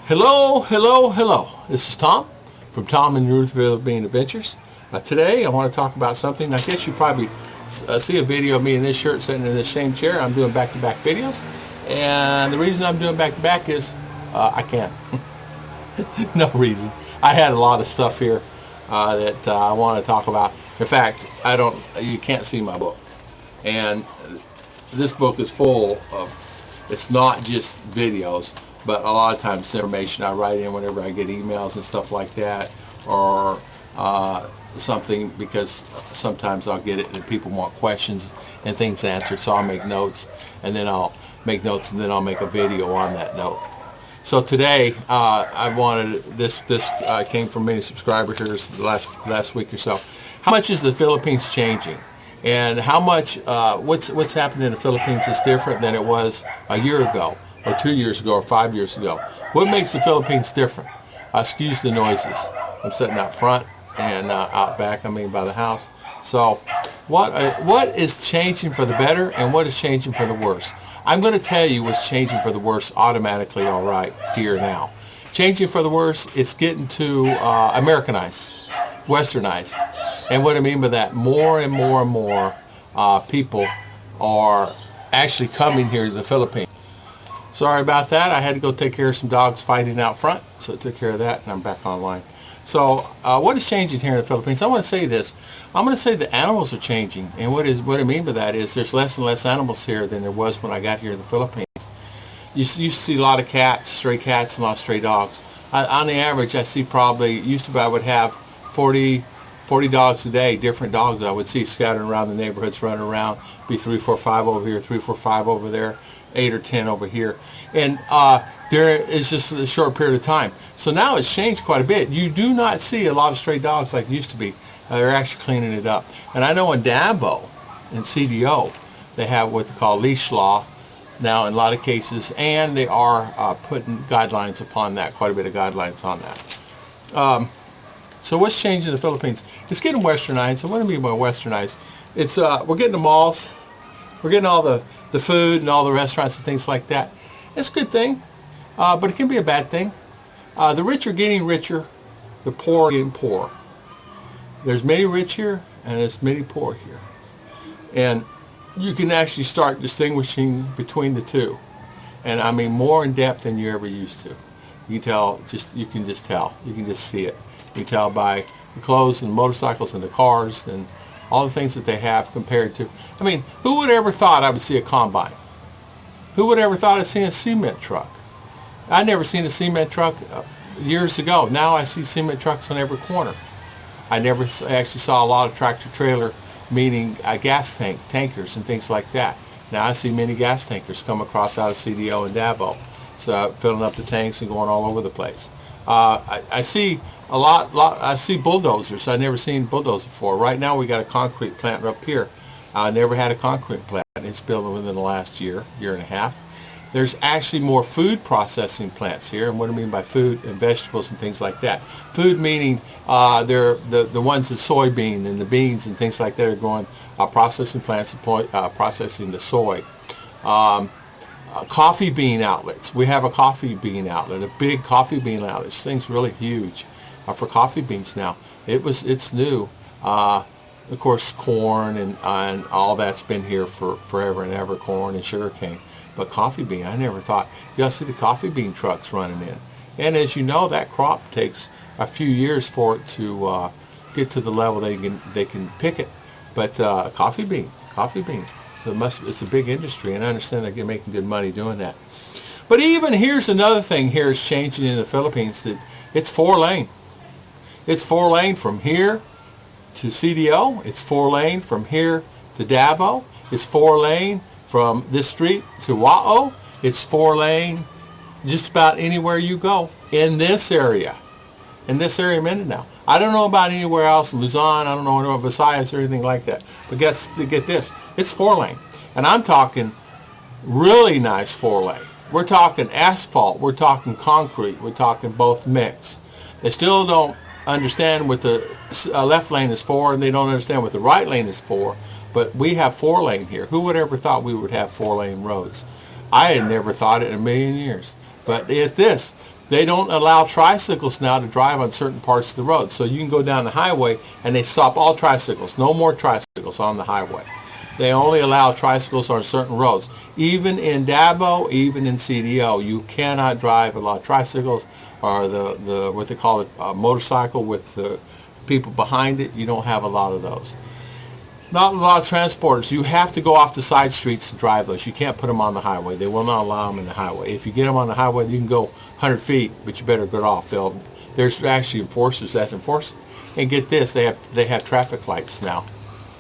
Hello, hello, hello. This is Tom from Tom and Ruth Philippine Adventures. Today I want to talk about something. I guess you probably see a video of me in this shirt sitting in the same chair. I'm doing back-to-back videos. And the reason I'm doing back-to-back is I can. No reason. I had a lot of stuff here that I want to talk about. In fact, you can't see my book. And this book is full of, it's not just videos, but a lot of times information I write in whenever I get emails and stuff like that, or something, because sometimes I'll get it and people want questions and things answered, so I'll make notes, and then I'll make a video on that note. So today I wanted this came from many subscribers here the last week or so. How much is the Philippines changing? And how much what's happening in the Philippines is different than it was a year ago, or 2 years ago, or 5 years ago? What makes the Philippines different? Excuse the noises. I'm sitting out front and out back, by the house. So what is changing for the better and what is changing for the worse? I'm going to tell you what's changing for the worse automatically, all right, here now. Changing for the worse, it's getting to Americanized, Westernized. And what I mean by that, more and more and more people are actually coming here to the Philippines. Sorry about that. I had to go take care of some dogs fighting out front, so I took care of that, and I'm back online. So what is changing here in the Philippines? I want to say this. I'm going to say the animals are changing, and what I mean by that is there's less and less animals here than there was when I got here to the Philippines. You see a lot of cats, stray cats, and a lot of stray dogs. On the average, I see probably, I would have 40 dogs a day, different dogs I would see scattered around the neighborhoods, running around. Be 3, 4, 5 over here, 3, 4, 5 over there, 8 or 10 over here. And there is just a short period of time. So now it's changed quite a bit. You do not see a lot of stray dogs like it used to be. They're actually cleaning it up. And I know in Davao, in CDO, they have what they call leash law now in a lot of cases, and they are putting guidelines upon that, quite a bit of guidelines on that. So what's changing in the Philippines? It's getting westernized. And what do I mean by westernized? It's we're getting the malls, we're getting all the food and all the restaurants and things like that. It's a good thing, but it can be a bad thing. The rich are getting richer, the poor are getting poorer. There's many rich here, and there's many poor here. And you can actually start distinguishing between the two. And I mean more in depth than you ever used to. You can just tell. You can just see it. You can tell by the clothes and the motorcycles and the cars and all the things that they have compared to. I mean, who would ever thought I would see a combine? Who would ever thought I'd see a cement truck? I never seen a cement truck years ago. Now I see cement trucks on every corner. I never actually saw a lot of tractor trailer, meaning gas tankers and things like that. Now I see many gas tankers come across out of CDO and Davao, so filling up the tanks and going all over the place. I see a lot. I see bulldozers. I've never seen bulldozers before. Right now we got a concrete plant up here. I never had a concrete plant. It's built within the last year and a half. There's actually more food processing plants here, and what I mean by food and vegetables and things like that. Food meaning they're the ones that soybean and the beans and things like that are going processing plants processing the soy. Coffee bean outlets. We have a coffee bean outlet, a big coffee bean outlet. This thing's really huge for coffee beans now. It's new. Of course, corn and all that's been here for forever and ever, corn and sugarcane. But coffee bean, I never thought. You'll see the coffee bean trucks running in. And as you know, that crop takes a few years for it to get to the level they can pick it. But coffee bean. So it's a big industry, and I understand they're making good money doing that. But even here's another thing here is changing in the Philippines, that it's 4-lane. It's 4-lane from here to CDO. It's 4-lane from here to Davao. It's 4-lane from this street to Wao. It's 4-lane just about anywhere you go in this area. In this area of Mindinao. I don't know about anywhere else in Luzon. I don't know about Visayas or anything like that. But get this. It's 4-lane. And I'm talking really nice 4-lane. We're talking asphalt. We're talking concrete. We're talking both mix. They still don't understand what the left lane is for, and they don't understand what the right lane is for. But we have 4-lane here. Who would ever thought we would have 4-lane roads? I had never thought it in a million years. But it's this. They don't allow tricycles now to drive on certain parts of the road. So you can go down the highway and they stop all tricycles. No more tricycles on the highway. They only allow tricycles on certain roads. Even in Davao, even in CDO, you cannot drive a lot of tricycles or the what they call it, a motorcycle with the people behind it. You don't have a lot of those. Not a lot of transporters. You have to go off the side streets to drive those. You can't put them on the highway. They will not allow them in the highway. If you get them on the highway, you can go 100 feet, but you better get off. There's actually enforcers that enforce it. And get this, they have traffic lights now.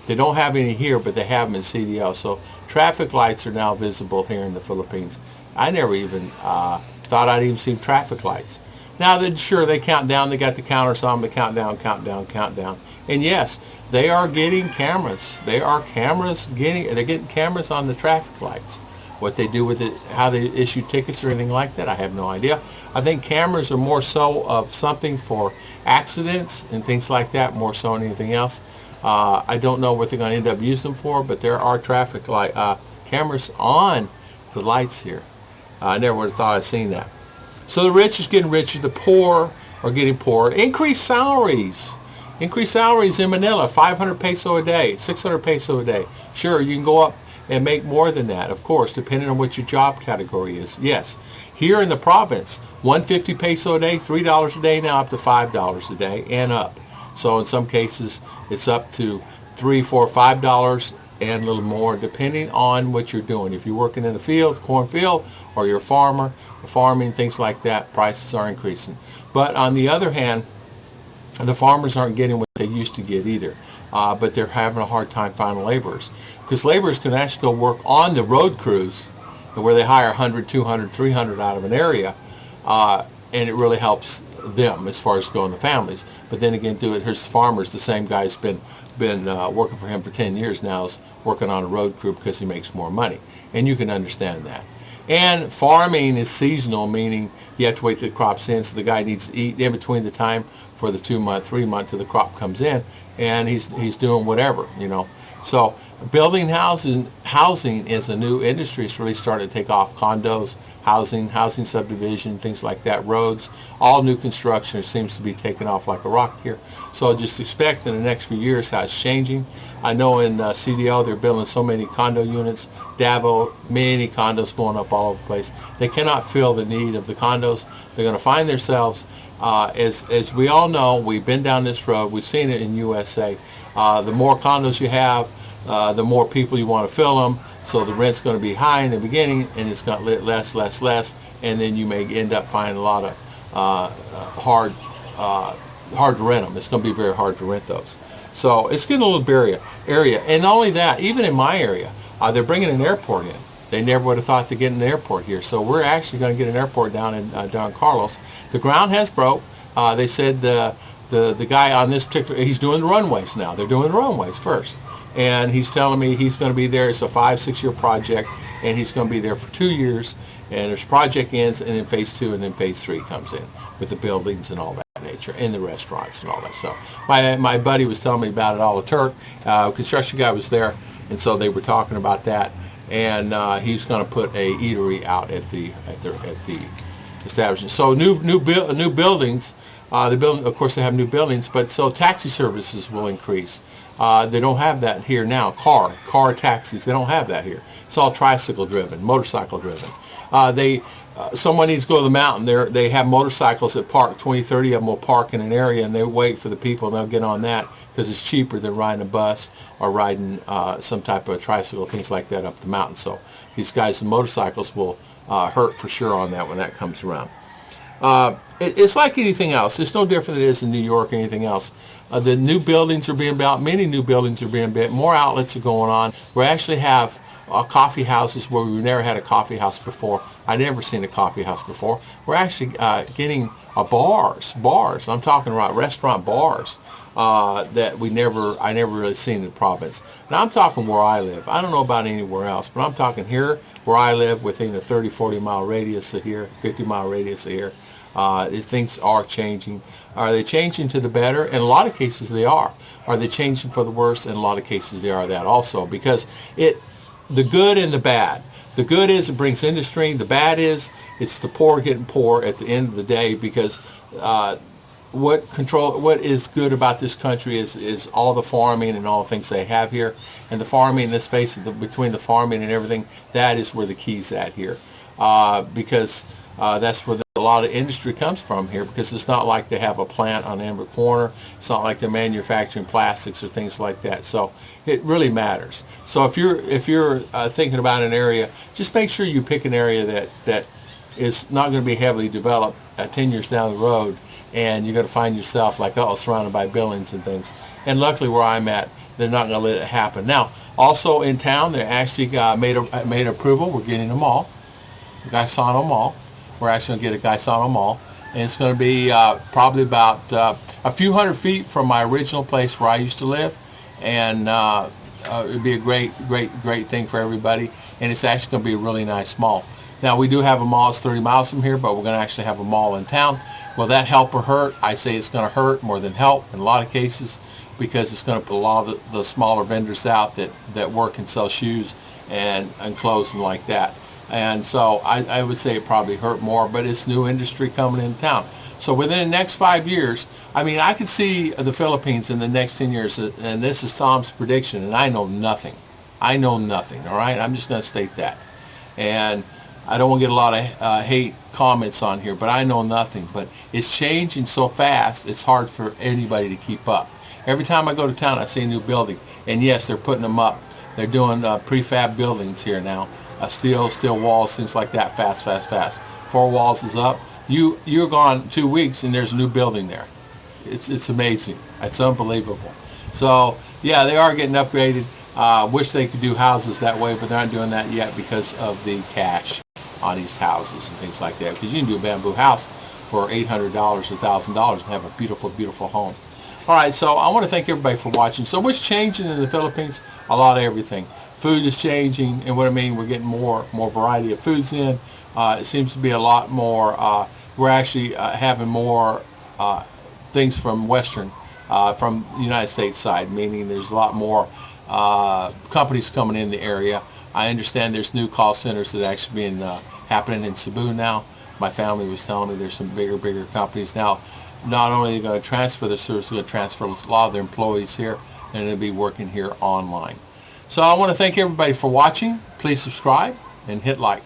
They don't have any here, but they have them in CDL. So traffic lights are now visible here in the Philippines. I never even thought I'd even seen traffic lights. Now, sure, they count down. They got the counters on. They count down, count down, count down. And yes, they are getting cameras. They're getting cameras on the traffic lights. What they do with it, how they issue tickets or anything like that, I have no idea. I think cameras are more so of something for accidents and things like that, more so than anything else. I don't know what they're going to end up using them for, but there are traffic light cameras on the lights here. I never would have thought I'd seen that. So the rich is getting richer, the poor are getting poorer. Increased salaries. Increased salaries in Manila, 500 peso a day, 600 peso a day. Sure, you can go up and make more than that, of course, depending on what your job category is. Yes. Here in the province, 150 peso a day, $3 a day, now up to $5 a day and up. So in some cases, it's up to $3, $4, $5 and a little more, depending on what you're doing. If you're working in a field, cornfield, or you're a farmer, farming, things like that, prices are increasing. But on the other hand, the farmers aren't getting what they used to get either. But they're having a hard time finding laborers. Because laborers can actually go work on the road crews where they hire 100, 200, 300 out of an area. And it really helps them as far as growing the families. But then again, here's farmers. The same guy's been working for him for 10 years now is working on a road crew because he makes more money. And you can understand that. And farming is seasonal, meaning you have to wait till the crop's in, so the guy needs to eat in between the time for the 2-month, 3-month till the crop comes in, and he's doing whatever, you know. So building housing is a new industry. It's really started to take off. Condos, housing subdivision, things like that, roads, all new construction seems to be taking off like a rocket here. So just expect in the next few years how it's changing. I know in CDL they're building so many condo units. Davao, many condos going up all over the place. They cannot fill the need of the condos. They're going to find themselves, as we all know, we've been down this road, we've seen it in USA. The more condos you have, the more people you want to fill them. So the rent's going to be high in the beginning, and it's going to less, and then you may end up finding a lot of hard to rent them. It's going to be very hard to rent those. So it's getting a little area. And not only that, even in my area, they're bringing an airport in. They never would have thought to get an airport here. So we're actually going to get an airport down in Don Carlos. The ground has broke. They said the guy on this particular, he's doing the runways now. They're doing the runways first. And he's telling me he's going to be there. It's a 5-6 year project, and he's going to be there for 2 years. And this project ends, and then phase 2 and then phase 3 comes in with the buildings and all that nature, and the restaurants and all that stuff. My buddy was telling me about it all. The Turk construction guy was there, and so they were talking about that. And he's going to put a eatery out at the establishment. So new buildings. Of course, they have new buildings, but so taxi services will increase. They don't have that here now. Car taxis, they don't have that here. It's all tricycle driven, motorcycle driven. Someone needs to go to the mountain. They have motorcycles that park. 20, 30 of them will park in an area, and they wait for the people, and they'll get on that because it's cheaper than riding a bus or riding some type of tricycle, things like that up the mountain. So these guys in motorcycles will hurt for sure on that when that comes around. It's like anything else. It's no different than it is in New York or anything else. The new buildings are being built. Many new buildings are being built. More outlets are going on. We actually have coffee houses where we've never had a coffee house before. I'd never seen a coffee house before. We're actually getting bars. I'm talking about restaurant bars that I never really seen in the province. Now I'm talking where I live. I don't know about anywhere else, but I'm talking here where I live within a 30, 40 mile radius of here, 50 mile radius of here. Things are changing. Are they changing to the better? In a lot of cases they are. Are they changing for the worse? In a lot of cases they are that also, because the good and the bad. The good is it brings industry. The bad is it's the poor getting poor at the end of the day, because what is good about this country is all the farming and all the things they have here. And the farming, let's face it, between the farming and everything, that is where the key's at here, because that's where a lot of industry comes from here, because it's not like they have a plant on every corner. It's not like they're manufacturing plastics or things like that. So it really matters. So if you're thinking about an area, just make sure you pick an area that is not going to be heavily developed 10 years down the road, and you're going to find yourself like, oh, surrounded by buildings and things. And luckily where I'm at, they're not going to let it happen. Now, also in town, they actually made approval. We're getting a mall, Gaisano Mall. We're actually going to get a Gaisano Mall, and it's going to be probably about a few hundred feet from my original place where I used to live, and it would be a great thing for everybody, and it's actually going to be a really nice mall. Now, we do have a mall that's 30 miles from here, but we're going to actually have a mall in town. Will that help or hurt? I say it's going to hurt more than help in a lot of cases, because it's going to put a lot of the smaller vendors out that work and sell shoes and clothes and like that. And so I would say it probably hurt more, but it's new industry coming in town. So within the next 5 years, I mean, I could see the Philippines in the next 10 years, and this is Tom's prediction, and I know nothing. I know nothing, all right? I'm just going to state that. And I don't want to get a lot of hate comments on here, but I know nothing. But it's changing so fast, it's hard for anybody to keep up. Every time I go to town, I see a new building. And yes, they're putting them up. They're doing prefab buildings here now. Steel walls, things like that, fast. 4 walls is up. You're gone 2 weeks and there's a new building there. It's amazing. It's unbelievable. So yeah, they are getting upgraded. Wish they could do houses that way, but they're not doing that yet because of the cash on these houses and things like that. Because you can do a bamboo house for $800 or $1,000 and have a beautiful home. All right, so I want to thank everybody for watching. So what's changing in the Philippines? A lot of everything. Food is changing, and what I mean, we're getting more variety of foods in. It seems to be a lot more. We're actually having more things from Western, from the United States side, meaning there's a lot more companies coming in the area. I understand there's new call centers that are actually been happening in Cebu now. My family was telling me there's some bigger companies now. Not only are they going to transfer their service, they're going to transfer a lot of their employees here, and they'll be working here online. So I want to thank everybody for watching. Please subscribe and hit like.